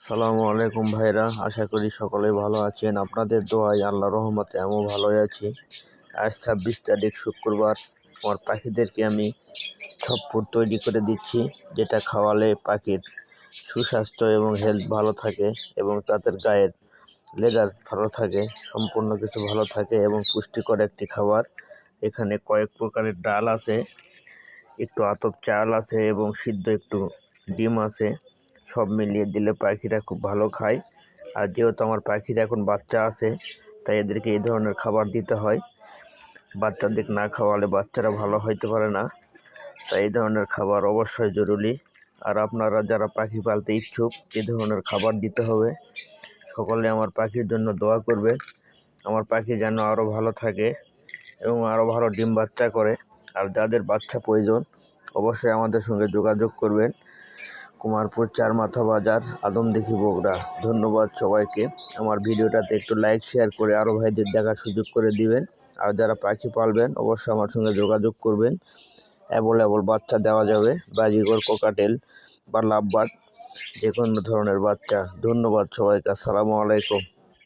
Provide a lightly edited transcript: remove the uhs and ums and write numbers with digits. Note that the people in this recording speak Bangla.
সালামু আলাইকুম ভাইরা, আশা করি সকলে ভালো আছেন। আপনাদের দোয়ায় আল্লাহর রহমতে আমিও ভালোই আছি। আজ 26 তারিখ শুক্রবার। আমার পাখিদেরকে আমি ছপ্পর তৈরি করে দিচ্ছি, যেটা খাওয়ালে পাখির সুস্বাস্থ্য এবং হেলথ ভালো থাকে এবং তাদের গায়ের লেদার ভালো থাকে, সম্পূর্ণ কিছু ভালো থাকে এবং পুষ্টিকর একটি খাবার। এখানে কয়েক প্রকারের ডাল আছে, একটু আতপ চাল আছে এবং সিদ্ধ একটু ডিম আছে। সব মিলিয়ে দিলে পাখিরা খুব ভালো খায়। আর যেহেতু আমার পাখির এখন বাচ্চা আছে, তাই এদেরকে এই ধরনের খাবার দিতে হয়। বাচ্চাদের না খাওয়ালে বাচ্চারা ভালো হইতে পারে না, তাই এই ধরনের খাবার অবশ্যই জরুরি। আর আপনারা যারা পাখি পালতে ইচ্ছুক, এই ধরনের খাবার দিতে হবে। সকলে আমার পাখির জন্য দোয়া করবে, আমার পাখি যেন আরও ভালো থাকে এবং আরও ভালো ডিম বাচ্চা করে। আর যাদের বাচ্চা প্রয়োজন অবশ্যই আমাদের সঙ্গে যোগাযোগ করবেন। কুমারপুর চারমাথা বাজার, আদমদীঘি, বগুড়া। ধন্যবাদ সবাইকে। আমার ভিডিওটাতে একটু লাইক শেয়ার করে আরও ভাইদের দেখার সুযোগ করে দিবেন। আর যারা পাখি পালবেন অবশ্যই আমার সঙ্গে যোগাযোগ করবেন। অ্যাভেলেবল বাচ্চা দেওয়া যাবে, বাজিগর, কোকাটেল বা লাভবার্ড, যে কোনো ধরনের বাচ্চা। ধন্যবাদ সবাইকে। আসসালামু আলাইকুম।